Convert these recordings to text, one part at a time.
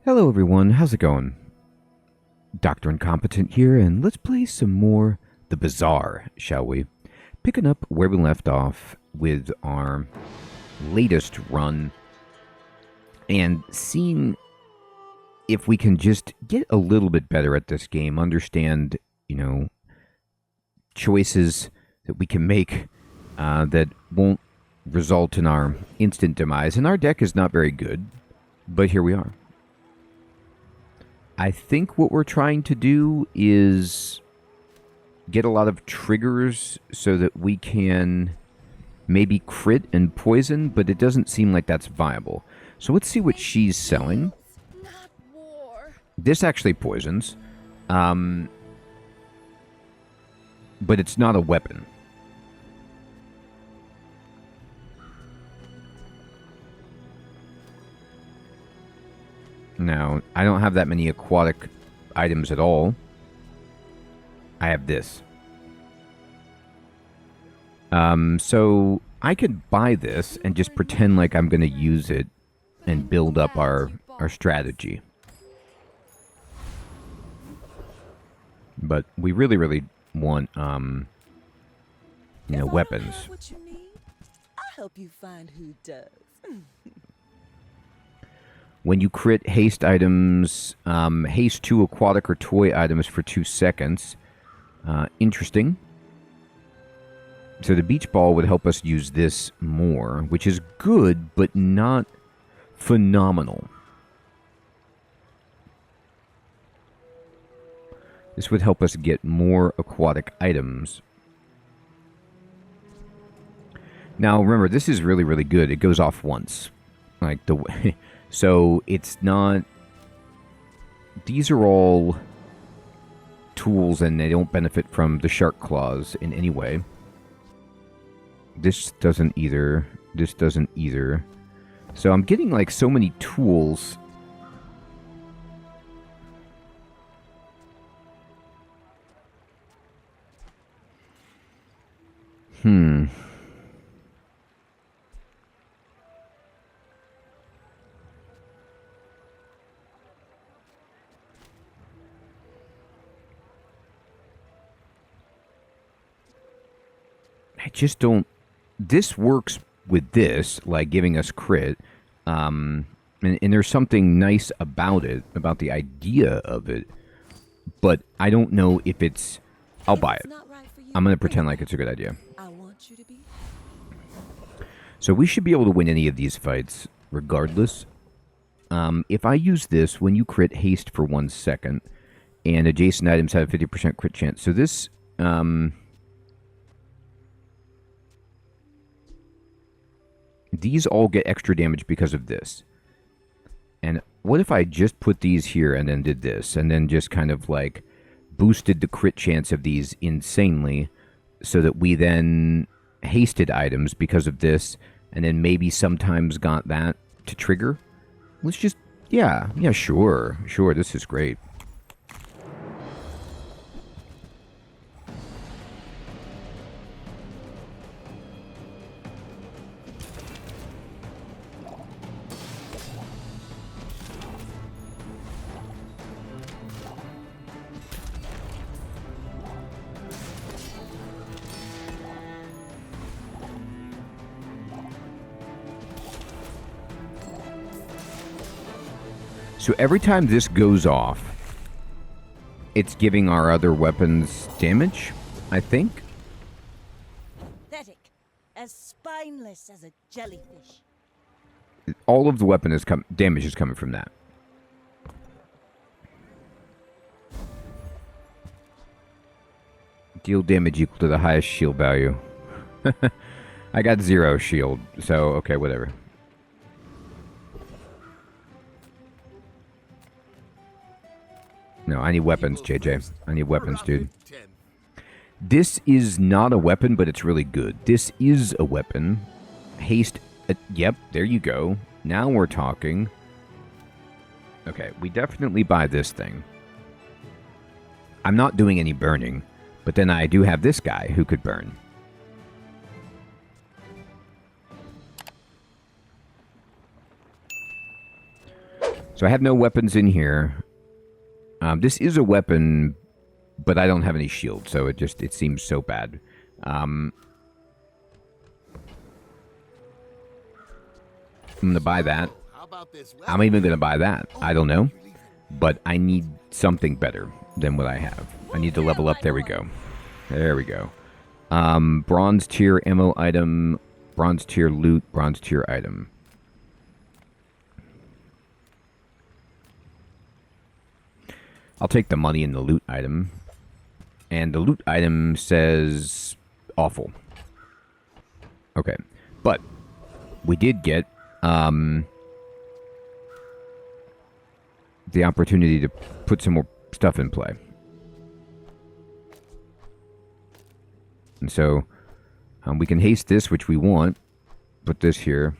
Hello everyone, how's it going? Dr. Incompetent here, and let's play some more The Bazaar, shall we? Picking up where we left off with our latest run, and seeing if we can just get a little bit better at this game, understand, choices that we can make that won't result in our instant demise. And our deck is not very good, but here we are. I think what we're trying to do is get a lot of triggers so that we can maybe crit and poison, but it doesn't seem like that's viable. So let's see what she's selling. This actually poisons, but it's not a weapon. Now, I don't have that many aquatic items at all. I have this. So I could buy this and just pretend like I'm going to use it and build up our strategy. But we really, really want, weapons. I'll help you find who does. When you crit haste items, haste 2 aquatic or toy items for 2 seconds. Interesting. So the beach ball would help us use this more, which is good, but not phenomenal. This would help us get more aquatic items. Now, remember, this is really, really good. It goes off once. Like, so it's not... These are all tools, and they don't benefit from the shark claws in any way. This doesn't either. This doesn't either. So I'm getting, like, so many tools. I just don't... This works with this, like giving us crit. And there's something nice about it, about the idea of it. But I don't know if it's... I'll buy it. I'm going to pretend like it's a good idea. So we should be able to win any of these fights, regardless. If I use this, when you crit, haste for 1 second, and adjacent items have a 50% crit chance. So this... These all get extra damage because of this. And what if I just put these here and then did this, and then just kind of like boosted the crit chance of these insanely, so that we then hasted items because of this, and then maybe sometimes got that to trigger? Let's just, yeah, sure, this is great. So every time this goes off, it's giving our other weapons damage, I think. Pathetic, as spineless as a jellyfish. All of the weapon damage is coming from that. Deal damage equal to the highest shield value. I got 0 shield, so okay, whatever. No, I need weapons, JJ. I need weapons, dude. This is not a weapon, but it's really good. This is a weapon. Haste. Yep, there you go. Now we're talking. Okay, we definitely buy this thing. I'm not doing any burning, but then I do have this guy who could burn. So I have no weapons in here. This is a weapon, but I don't have any shield, so it seems so bad. I'm going to buy that. I'm even going to buy that. I don't know. But I need something better than what I have. I need to level up. There we go. There we go. Bronze tier ammo item. Bronze tier loot. Bronze tier item. I'll take the money in the loot item. And the loot item says awful. Okay. But we did get the opportunity to put some more stuff in play. And so we can haste this, which we want. Put this here.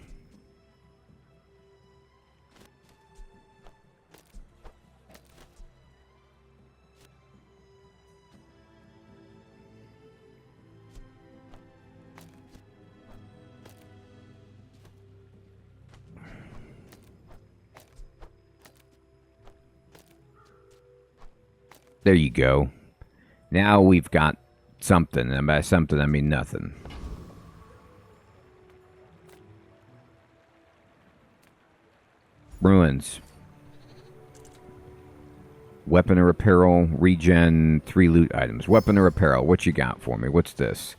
There you go. Now we've got something, and by something I mean nothing. Ruins. Weapon or apparel, regen, 3 loot items. Weapon or apparel, what you got for me? What's this?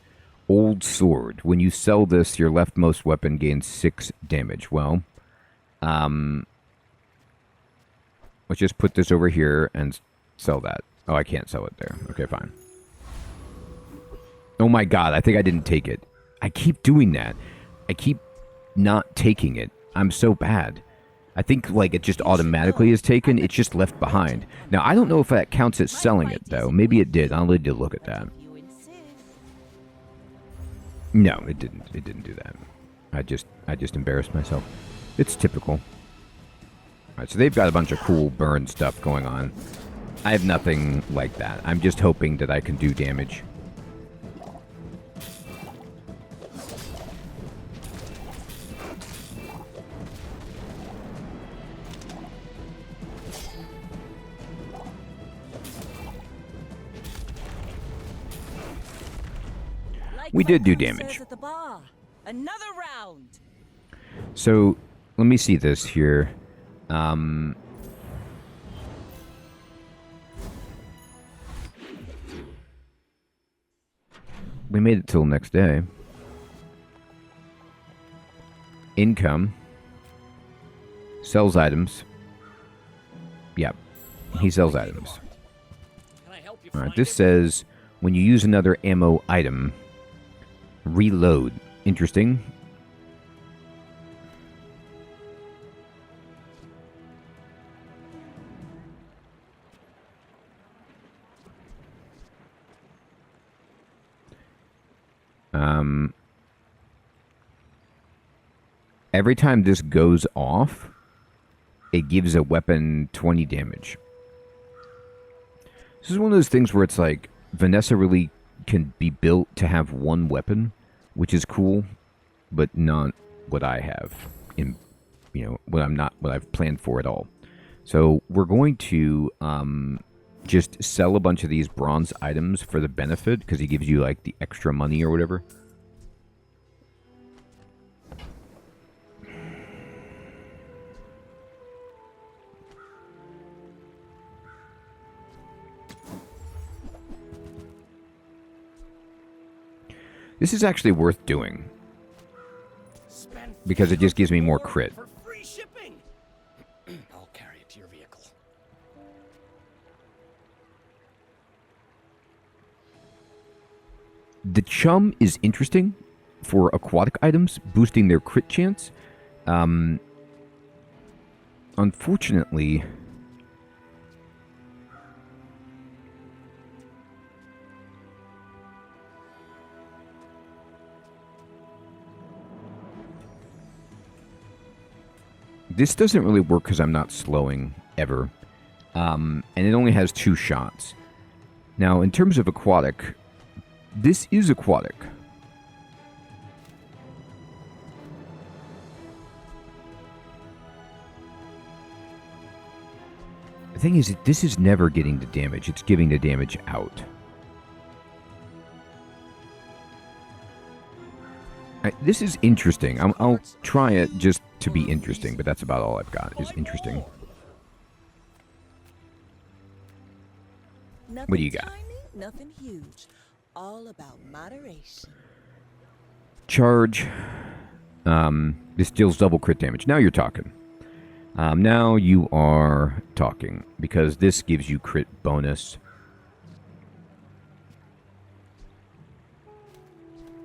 Old sword. When you sell this, your leftmost weapon gains 6 damage. Well, let's just put this over here and sell that. Oh, I can't sell it there. Okay, fine. Oh my god, I think I didn't take it. I keep doing that. I keep not taking it. I'm so bad. I think, like, it just automatically is taken. It's just left behind. Now, I don't know if that counts as selling it, though. Maybe it did. I'll need to look at that. No, it didn't. It didn't do that. I just embarrassed myself. It's typical. Alright, so they've got a bunch of cool burn stuff going on. I have nothing like that. I'm just hoping that I can do damage. We did do damage. At the bar. Another round. So, let me see this here. We made it till next day. Income. Sells items. Yep. He sells items. Alright, this says, when you use another ammo item, reload. Interesting. Every time this goes off, it gives a weapon 20 damage. This is one of those things where it's like, Vanessa really can be built to have one weapon, which is cool, but not what I have in, you know, what I've planned for at all. So we're going to just sell a bunch of these bronze items for the benefit, because he gives you like the extra money or whatever. This is actually worth doing, because it just gives me more crit. For free shipping. I'll carry it to your vehicle. The chum is interesting for aquatic items, boosting their crit chance. Unfortunately, this doesn't really work because I'm not slowing ever. And it only has 2 shots. Now, in terms of aquatic, this is aquatic. thing is, this is never getting the damage. It's giving the damage out. This is interesting. I'll try it just to be interesting, but that's about all I've got, is interesting. What do you got? Tiny, nothing huge. All about moderation. Charge. This deals double crit damage. Now you're talking. Now you are talking, because this gives you crit bonus.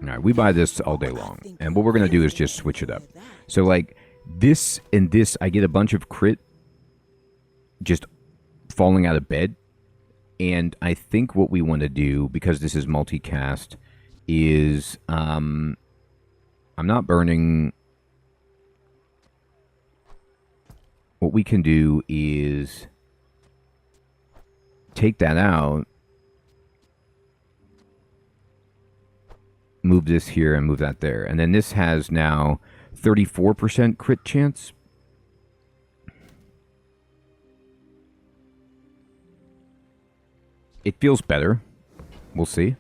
Alright, we buy this all day long. And what we're going to do is just switch it up. So, like, this and this, I get a bunch of crit just falling out of bed. And I think what we want to do, because this is multicast, is I'm not burning. What we can do is take that out, move this here and move that there. And then this has now 34% crit chance. It feels better. We'll see.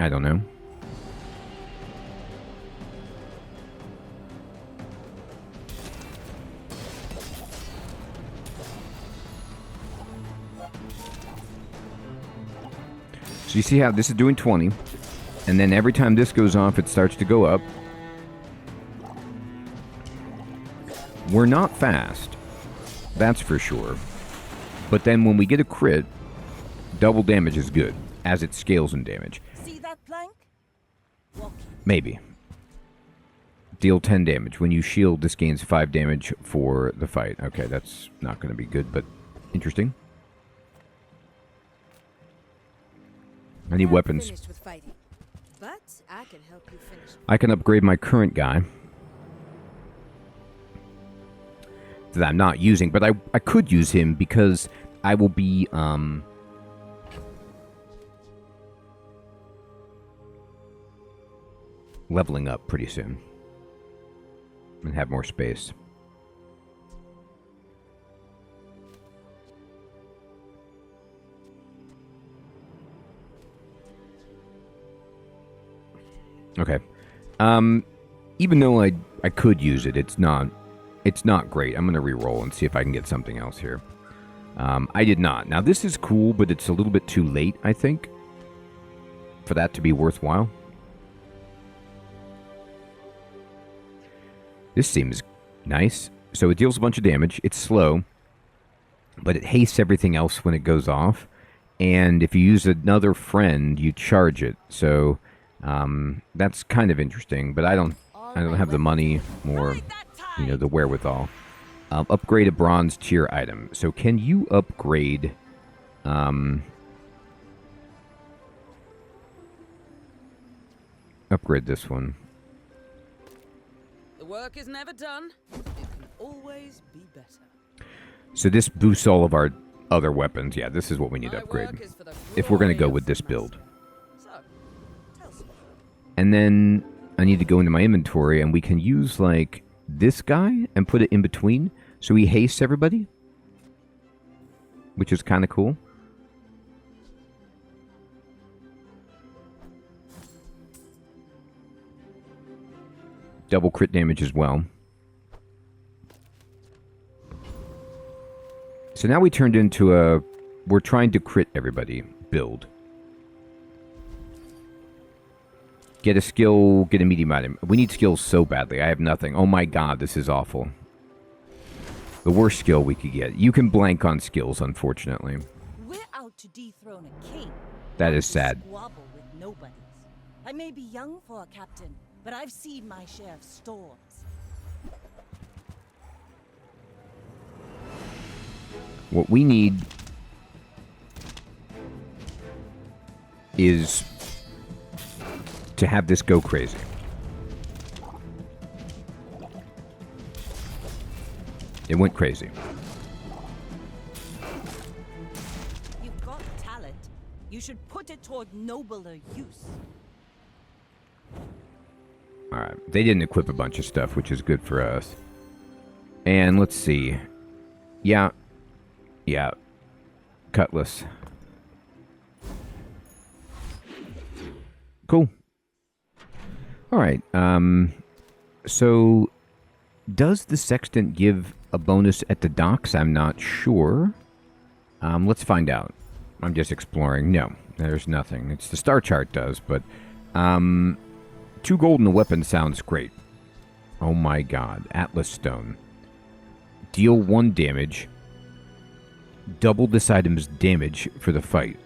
I don't know. So you see how this is doing 20, and then every time this goes off, it starts to go up. We're not fast, that's for sure. But then when we get a crit, double damage is good, as it scales in damage. See that plank? Walk. Maybe. Deal 10 damage. When you shield, this gains 5 damage for the fight. Okay, that's not going to be good, but interesting. I need weapons. Finished with fighting, but I can help you finish. I can upgrade my current guy that I'm not using, but I could use him because I will be leveling up pretty soon and have more space. Okay. Even though I could use it, it's not great. I'm going to re-roll and see if I can get something else here. I did not. Now, this is cool, but it's a little bit too late, I think, for that to be worthwhile. This seems nice. So it deals a bunch of damage. It's slow, but it hastes everything else when it goes off. And if you use another friend, you charge it. So that's kind of interesting, but I don't have the money or, you know, the wherewithal. Upgrade a bronze tier item. So can you upgrade upgrade this one? The work is never done. It can always be better. So this boosts all of our other weapons. Yeah, this is what we need to upgrade if we're going to go with this build. And then I need to go into my inventory, and we can use, like, this guy and put it in between, so he hastes everybody, which is kind of cool. Double crit damage as well. So now we turned into a, we're trying to crit everybody build. Get a skill, get a medium item. We need skills so badly. I have nothing. Oh my god, this is awful. The worst skill we could get. You can blank on skills, unfortunately. We're out to dethrone a king. That is sad. Squabble with nobodies. I may be young for a captain, but I've seen my share of storms. What we need is to have this go crazy. It went crazy. You've got talent. You should put it toward nobler use. Alright. They didn't equip a bunch of stuff, which is good for us. And let's see. Yeah. Yeah. Cutlass. Cool. Alright. So, does the Sextant give a bonus at the docks? I'm not sure. Let's find out. I'm just exploring. No, there's nothing. It's the star chart does, but 2 gold in a weapon sounds great. Oh my god. Atlas Stone. Deal 1 damage. Double this item's damage for the fight.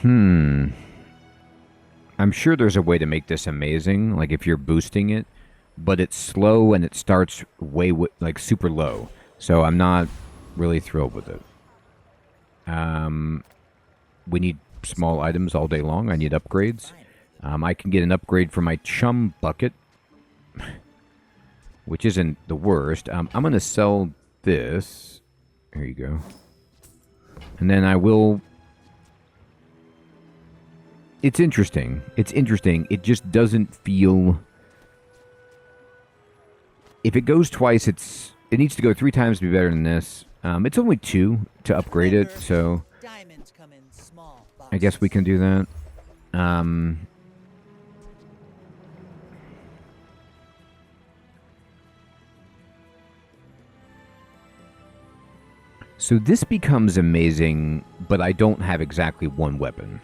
I'm sure there's a way to make this amazing, like if you're boosting it, but it's slow and it starts way, like, super low. So I'm not really thrilled with it. We need small items all day long. I need upgrades. I can get an upgrade for my chum bucket, which isn't the worst. I'm going to sell this. Here you go. And then I will... It's interesting. It's interesting. It just doesn't feel... If it goes twice, it needs to go 3 times to be better than this. It's only 2 to upgrade it, so... Diamonds come in small boxes. I guess we can do that. So this becomes amazing, but I don't have exactly 1 weapon.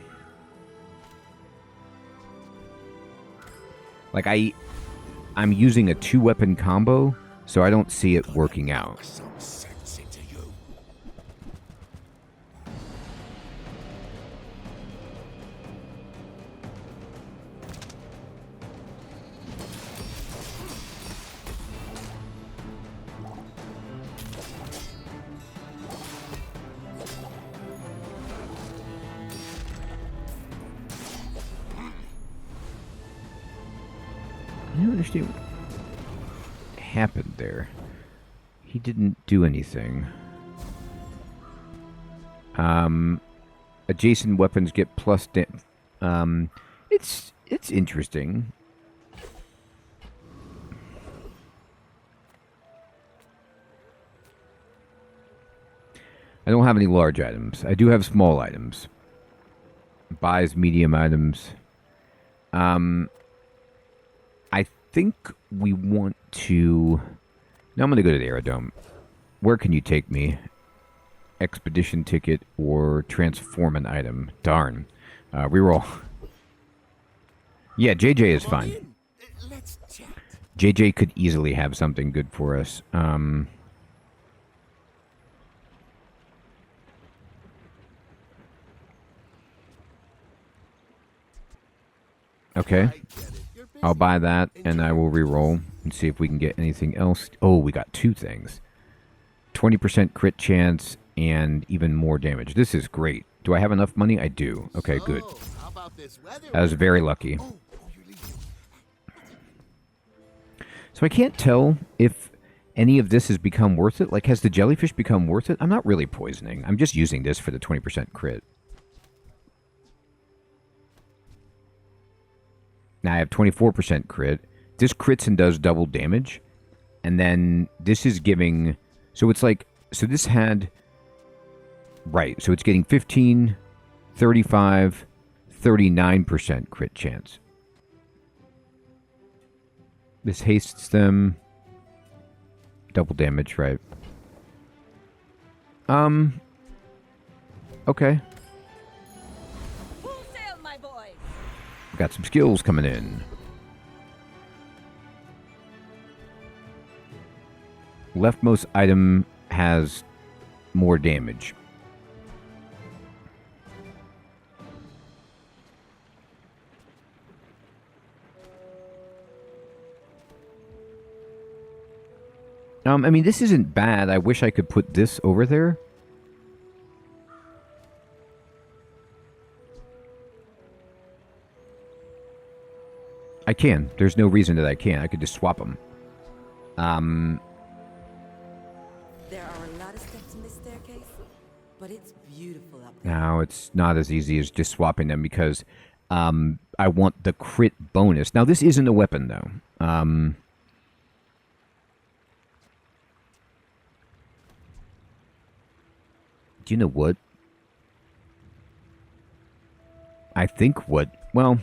Like, I'm using a 2-weapon combo, so I don't see it working out. I don't understand what happened there. He didn't do anything. Adjacent weapons get plus it's interesting. I don't have any large items. I do have small items. Buys medium items. I think we want to... Now I'm going to go to the Aerodome. Where can you take me? Expedition ticket or transform an item. Darn. Reroll. Yeah, JJ is fine. JJ could easily have something good for us. Okay. I'll buy that, and I will re-roll and see if we can get anything else. Oh, we got 2 things. 20% crit chance and even more damage. This is great. Do I have enough money? I do. Okay, good. I was very lucky. So I can't tell if any of this has become worth it. Like, has the jellyfish become worth it? I'm not really poisoning. I'm just using this for the 20% crit. Now I have 24% crit. This crits and does double damage. And then this is giving... So it's like... So this had... Right. So it's getting 15, 35, 39% crit chance. This hastes them. Double damage, right. Okay. Got some skills coming in. Leftmost item has more damage. I mean, this isn't bad. I wish I could put this over there. I can. There's no reason that I can't. I could just swap them. There are a lot of steps in this staircase, but it's It's beautiful up there. Now, it's not as easy as just swapping them because I want the crit bonus. Now, this isn't a weapon, though. Do you know what? I think what... Well...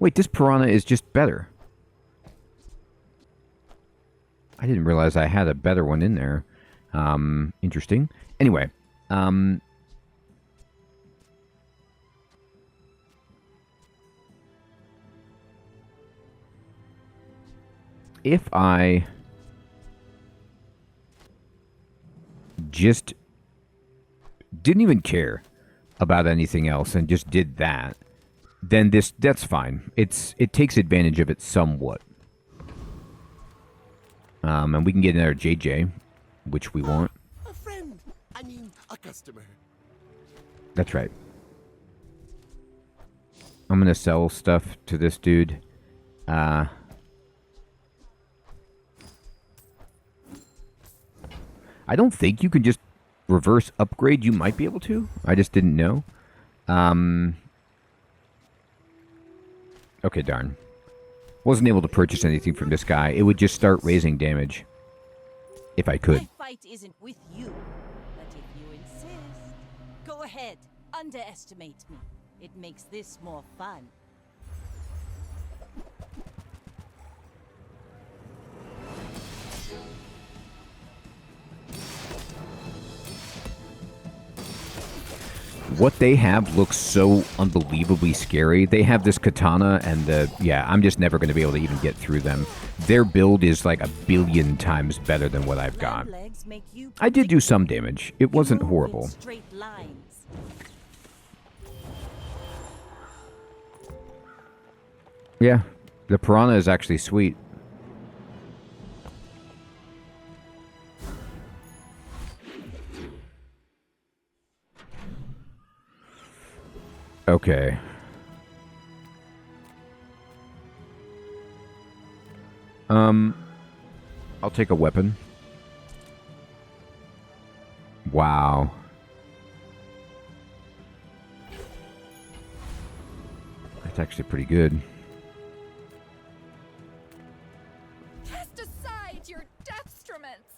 Wait, this piranha is just better. I didn't realize I had a better one in there. Interesting. Anyway, if I just didn't even care about anything else and just did that, then that's fine. It takes advantage of it somewhat. And we can get another JJ, which we want. A friend. I mean, a customer. That's right. I'm gonna sell stuff to this dude. I don't think you can just reverse upgrade. You might be able to. I just didn't know. Okay, darn. Wasn't able to purchase anything from this guy. It would just start raising damage. If I could. My fight isn't with you, but if you insist, go ahead. Underestimate me. It makes this more fun. What they have looks so unbelievably scary. They have this katana and yeah, I'm just never going to be able to even get through them. Their build is like 1 billion times better than what I've got. I did do some damage. It wasn't horrible. Straight lines. Yeah, the piranha is actually sweet. Okay. I'll take a weapon. Wow. That's actually pretty good. Cast aside your deathstruments.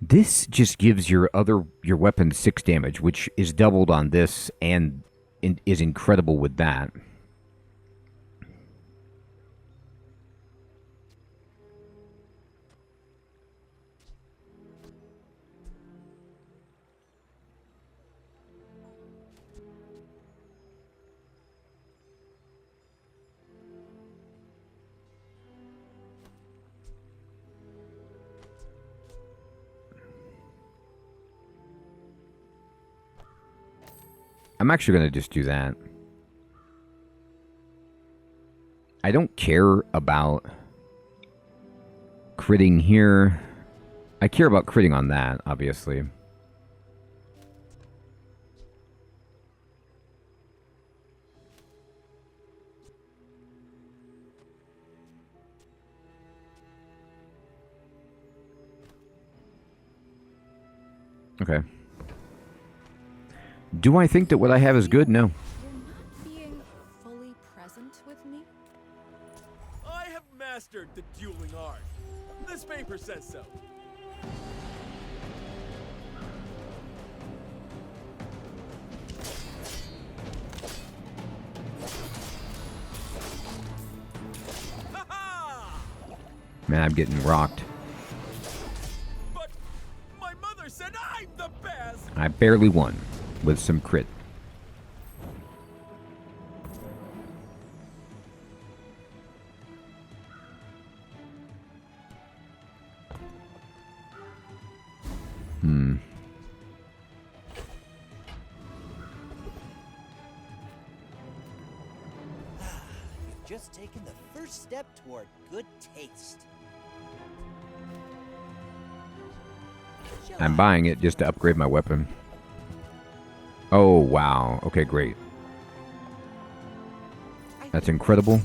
This just gives your weapon 6 damage, which is doubled on this and is incredible with that. I'm actually going to just do that. I don't care about critting here. I care about critting on that, obviously. Okay. Do I think that what I have is good? No. You're not being fully present with me. I have mastered the dueling art. This paper says so. Man, I'm getting rocked. But my mother said I'm the best. I barely won with some crit. You've just taken the first step toward good taste. I'm buying it just to upgrade my weapon. Oh, wow. Okay, great. That's incredible.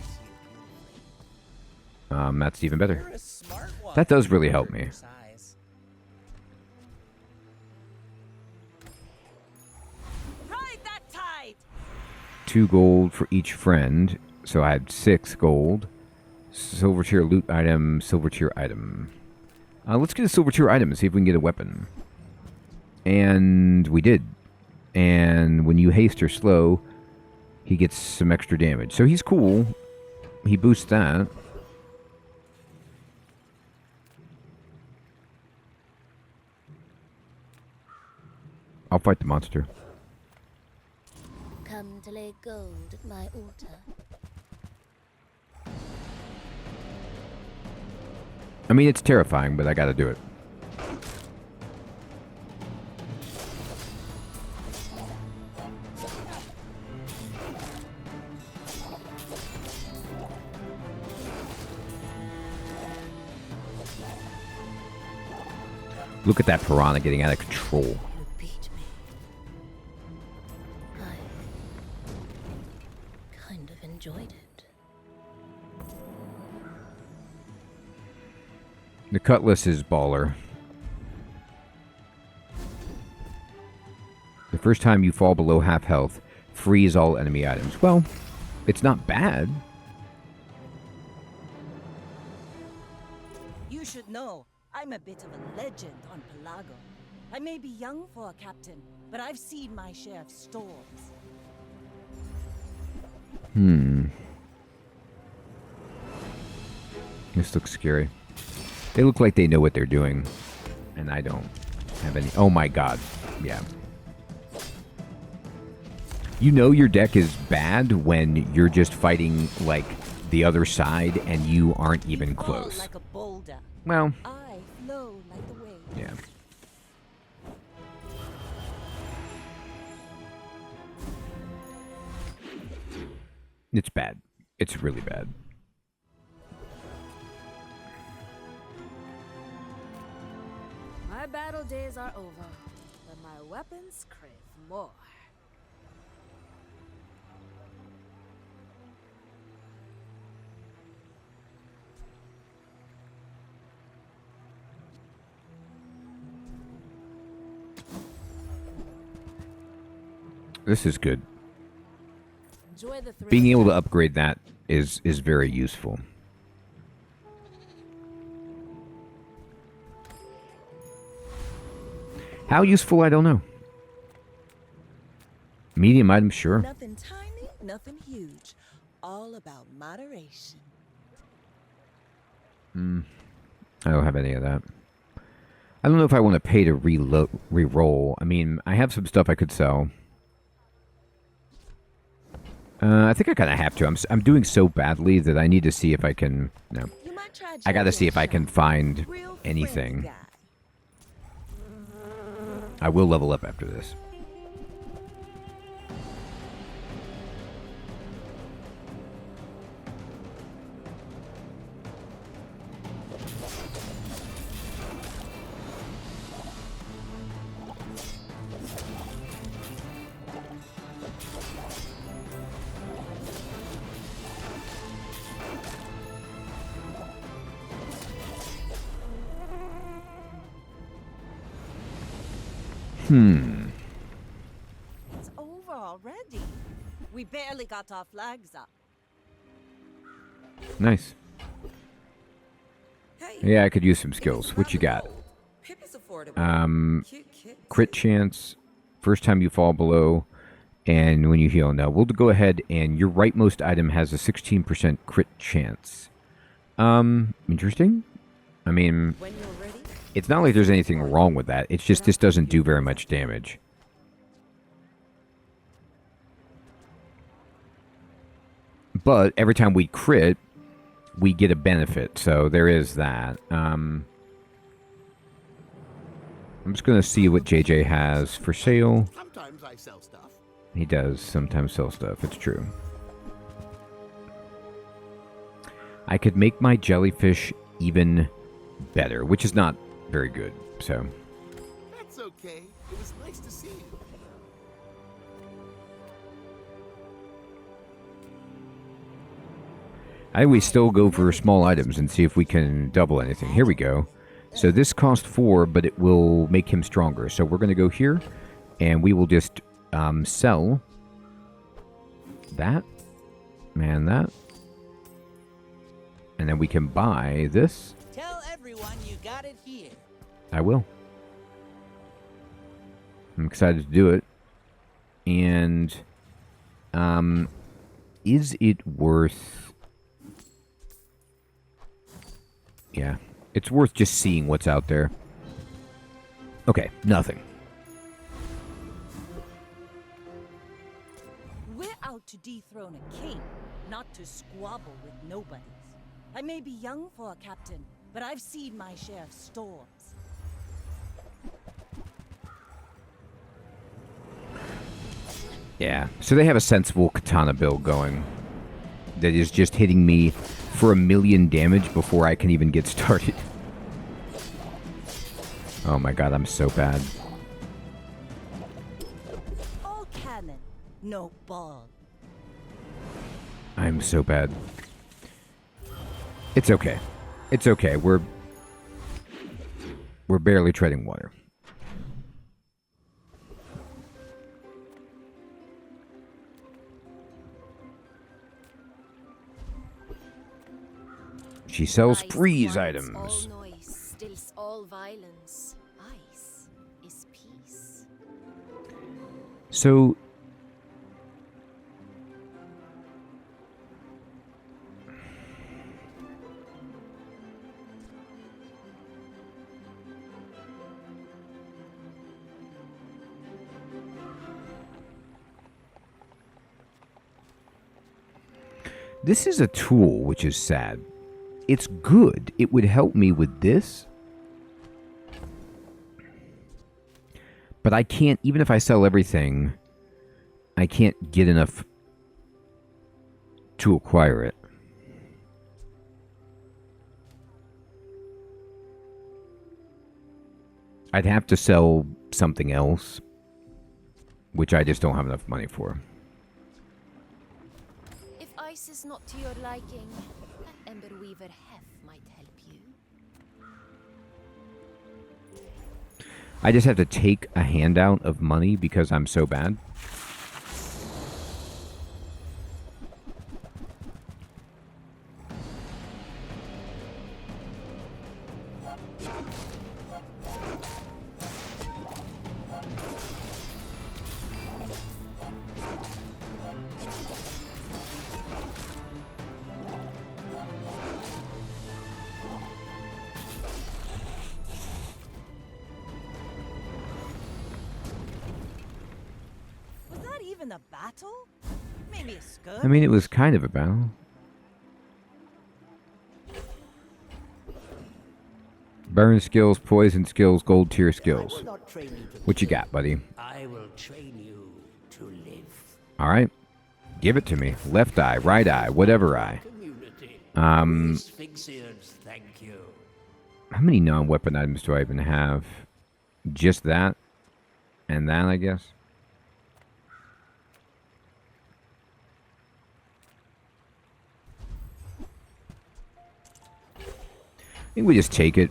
That's even better. You're a smart one. That does really help me. Size. Ride that tide! 2 gold for each friend. So I had 6 gold. Silver tier loot item, silver tier item. Let's get a silver tier item and see if we can get a weapon. And we did. And when you haste or slow, he gets some extra damage. So he's cool. He boosts that. I'll fight the monster. Come to lay gold at my altar. I mean, it's terrifying, but I gotta do it. Look at that piranha getting out of control. You beat me. I kind of enjoyed it. The cutlass is baller. The first time you fall below half health, freeze all enemy items. Well, it's not bad. You should know, I'm a bit of a legend on Pelago. I may be young for a captain, but I've seen my share of storms. This looks scary. They look like they know what they're doing, and I don't have any. Oh my god. Yeah. You know your deck is bad when you're just fighting, like, the other side and you aren't even Fall close. like a boulder. Well, I flow like the waves. yeah. It's bad. It's really bad. My battle days are over, but my weapons crave more. This is good. Enjoy the thrill. Being able to upgrade that is very useful. How useful, I don't know. Medium item, sure. Nothing tiny, nothing huge. All about moderation. I don't have any of that. I don't know if I want to pay to re-roll. I mean, I have some stuff I could sell. I think I kind of have to. I'm doing so badly that I need to see if I can... No. You might try I got to Jelly see if I can Shot. find Real friendly anything. guy. I will level up after this. It's over already. We barely got our flags up. Nice. Hey, Yeah, I could use some skills. What you got? Pip is affordable. Cute kid. Crit chance, first time you fall below, and when you heal. Now, we'll go ahead, and your rightmost item has a 16% crit chance. Interesting. I mean, When you're ready, it's not like there's anything wrong with that. It's just this doesn't do very much damage. But every time we crit, we get a benefit. So there is that. I'm just going to see what JJ has for sale. Sometimes I sell stuff. He does sometimes sell stuff. It's true. I could make my jellyfish even better, which is not very good. So okay. It was nice to see you. I always still go for small items and see if we can double anything. Here we go. So this cost 4, but it will make him stronger. So we're going to go here, and we will just sell that, and that. And then we can buy this. Tell everyone you got it here. I will. I'm excited to do it. And is it worth... Yeah, it's worth just seeing what's out there. Okay, nothing. We're out to dethrone a king, not to squabble with nobodies. I may be young for a captain, but I've seen my share of storms. Yeah, so they have a sensible katana build going that is just hitting me for 1,000,000 damage before I can even get started. Oh my god, I'm so bad. All cannon, no ball. I'm so bad. It's okay. It's okay. We're barely treading water. She sells freeze items. All noise stills all violence. Ice is peace. So this is a tool, which is sad. It's good. It would help me with this. But I can't, even if I sell everything, I can't get enough to acquire it. I'd have to sell something else, which I just don't have enough money for. If ice is not to your liking, that Ember Weaver hef might help you. I just have to take a handout of money because I'm so bad. A battle? Maybe a skirt? I mean, it was kind of a battle. Burn skills, poison skills, gold tier skills. What you got, buddy? I will train you to live. All right. Give it to me. Left eye, right eye, whatever eye. Thank you. How many non-weapon items do I even have? Just that? And that, I guess? I think we just take it.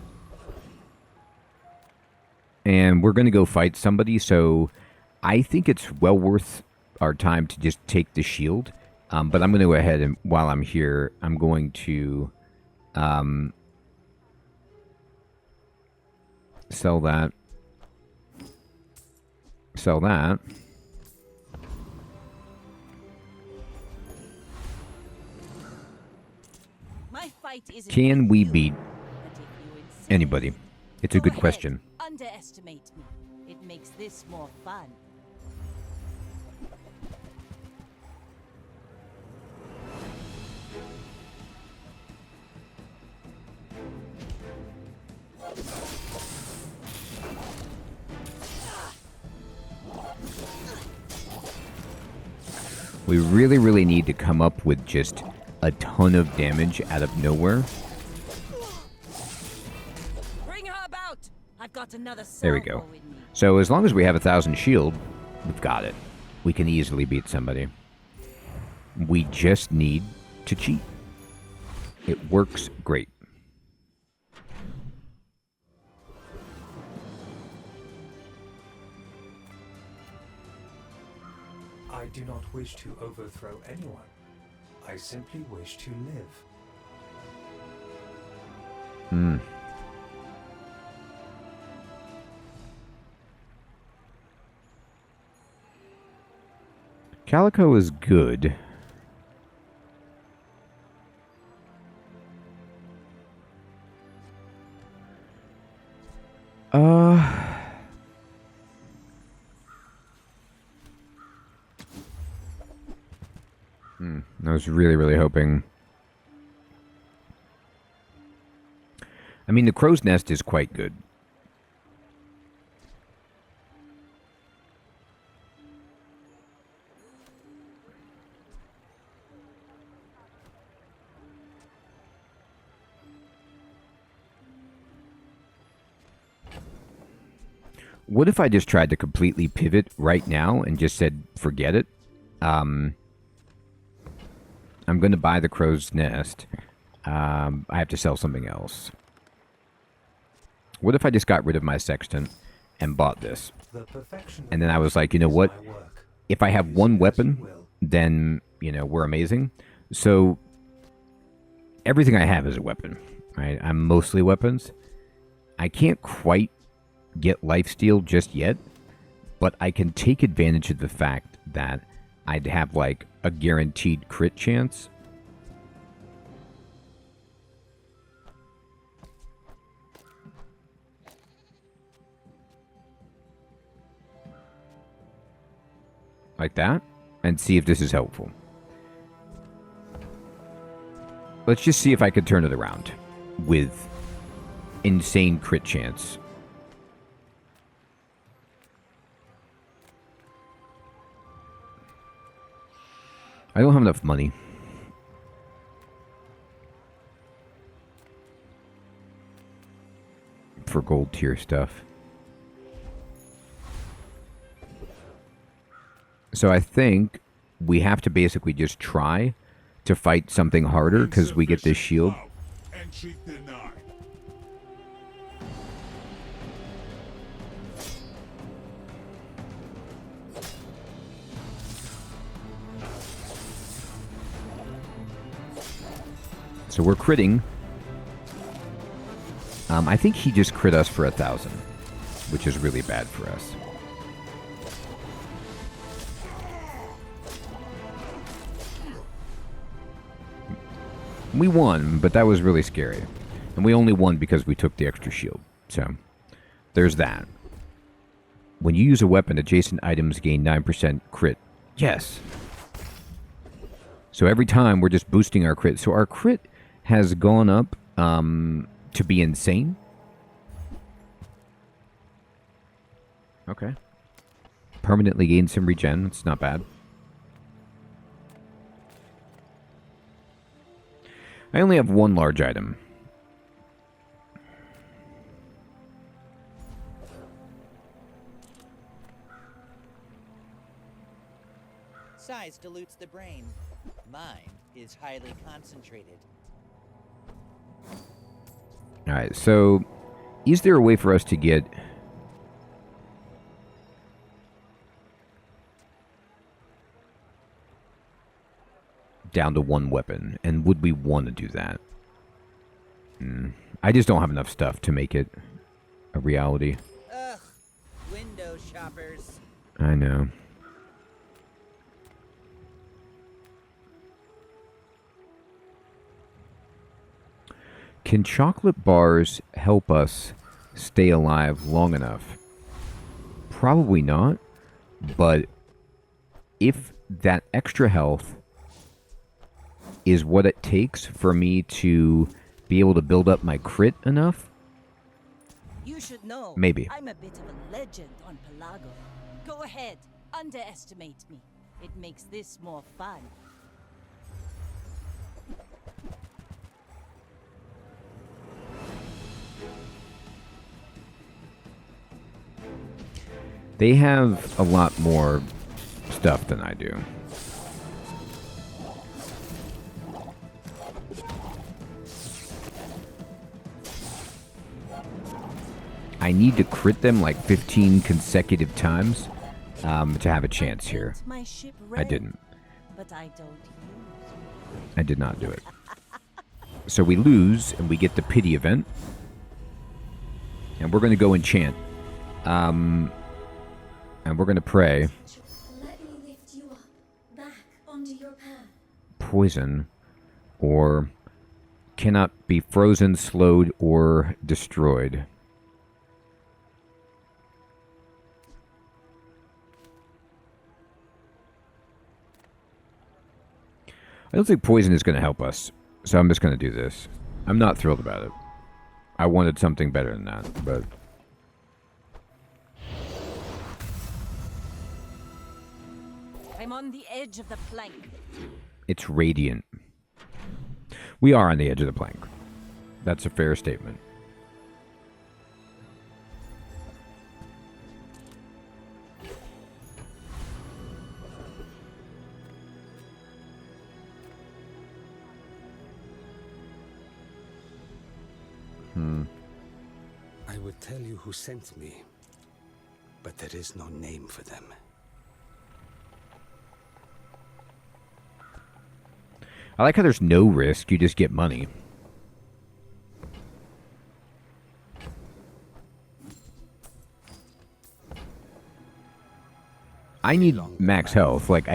And we're going to go fight somebody, so I think it's well worth our time to just take the shield. But I'm going to go ahead and, while I'm here, I'm going to sell that. Sell that. My fight isn't Can we beat insist, anybody? It's a go good ahead. question. Underestimate me. It makes this more fun. We really, really need to come up with just a ton of damage out of nowhere. Bring her about. I've got another There we go. So as long as we have 1,000 shield, we've got it. We can easily beat somebody. We just need to cheat. It works great. I do not wish to overthrow anyone. I simply wish to live. Hmm. Calico is good. I was really hoping. I mean, the crow's nest is quite good. What if I just tried to completely pivot right now and just said, forget it? I'm going to buy the crow's nest. I have to sell something else. What if I just got rid of my sextant and bought this? And then I was like, you know what? If I have one weapon, then, you know, we're amazing. So, everything I have is a weapon, right? I'm mostly weapons. I can't quite get lifesteal just yet, but I can take advantage of the fact that I'd have like a guaranteed crit chance. Like that, and see if this is helpful. Let's just see if I could turn it around with insane crit chance. I don't have enough money. For gold tier stuff. So I think we have to basically just try to fight something harder because we get this shield. So we're critting. I think he just crit us for 1,000, which is really bad for us. We won, but that was really scary. And we only won because we took the extra shield. So, there's that. When you use a weapon, adjacent items gain 9% crit. Yes. So every time we're just boosting our crit. So our crit has gone up to be insane. Okay. Permanently gain some regen. It's not bad. I only have one large item. Size dilutes the brain. Mine is highly concentrated. Alright, so is there a way for us to get down to one weapon? And would we want to do that? I just don't have enough stuff to make it a reality. Ugh, window shoppers. I know. Can chocolate bars help us stay alive long enough? Probably not, but if that extra health is what it takes for me to be able to build up my crit enough, You should know. Maybe. I'm a bit of a legend on Pelago. Go ahead, underestimate me. It makes this more fun. They have a lot more stuff than I do. I need to crit them like 15 consecutive times to have a chance here. My ship I didn't. But I don't use. I did not do it. So we lose, and we get the pity event. And we're going to go enchant. And we're going to pray. Let me lift you up, back onto your path. Poison, or cannot be frozen, slowed, or destroyed. I don't think poison is going to help us, so I'm just going to do this. I'm not thrilled about it. I wanted something better than that, but... I'm on the edge of the plank. It's radiant. We are on the edge of the plank. That's a fair statement. I would tell you who sent me, but there is no name for them. I like how there's no risk, you just get money. I need max health. Like,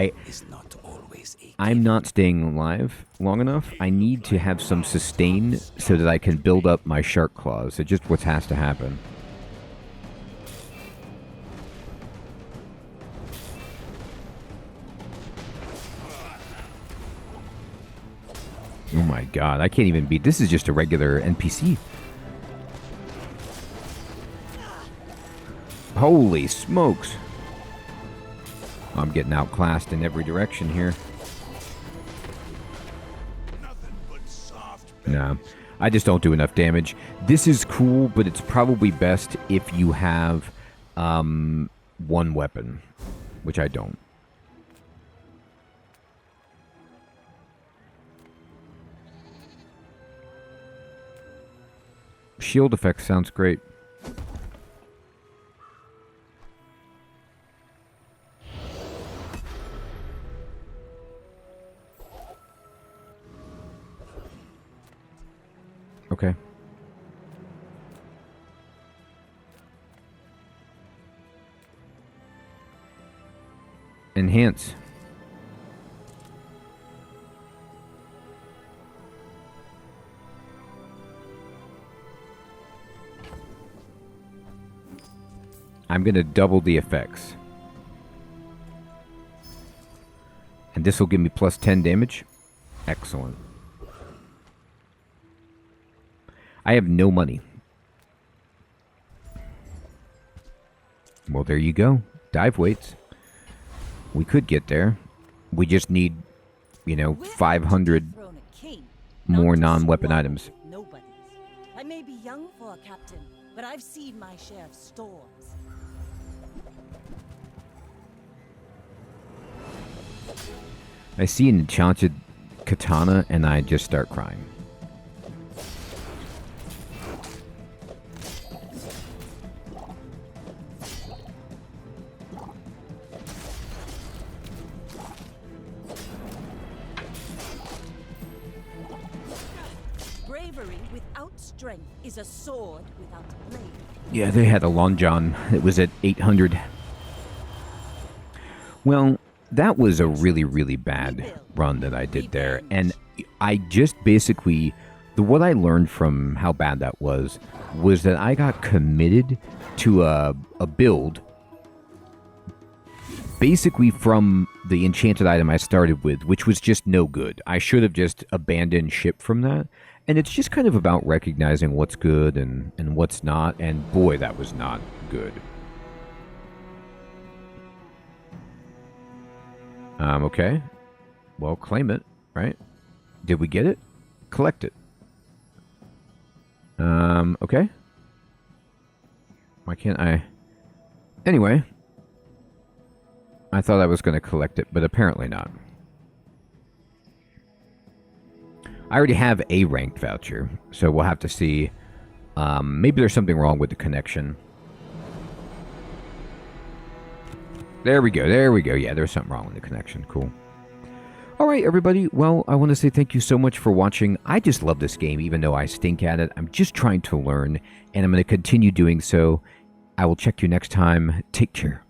I'm not staying alive long enough. I need to have some sustain so that I can build up my shark claws. It's just what has to happen. Oh my god, I can't even beat... This is just a regular NPC. Holy smokes. I'm getting outclassed in every direction here. No, I just don't do enough damage. This is cool, but it's probably best if you have one weapon, which I don't. Shield effect sounds great. Okay. Enhance. I'm going to double the effects. And this will give me plus 10 damage. Excellent. I have no money. Well, there you go. Dive weights. We could get there. We just need, you know, 500 more non-weapon items. Nobody's. I may be young for a captain, but I've seen my share of storms. I see an enchanted katana and I just start crying. Bravery without strength is a sword without a blade. Yeah, they had a long john. It was at 800. Well, that was a really, really bad run that I did there. And I just basically... what I learned from how bad that was that I got committed to a build basically from the enchanted item I started with, which was just no good. I should have just abandoned ship from that. And it's just kind of about recognizing what's good and what's not. And boy, that was not good. Okay. Well, claim it, right? Did we get it? Collect it. Okay. Why can't I? Anyway, I thought I was going to collect it, but apparently not. I already have a ranked voucher, so we'll have to see. Maybe there's something wrong with the connection. There we go. There we go. Yeah, there's something wrong with the connection. Cool. All right, everybody. Well, I want to say thank you so much for watching. I just love this game, even though I stink at it. I'm just trying to learn, and I'm going to continue doing so. I will check you next time. Take care.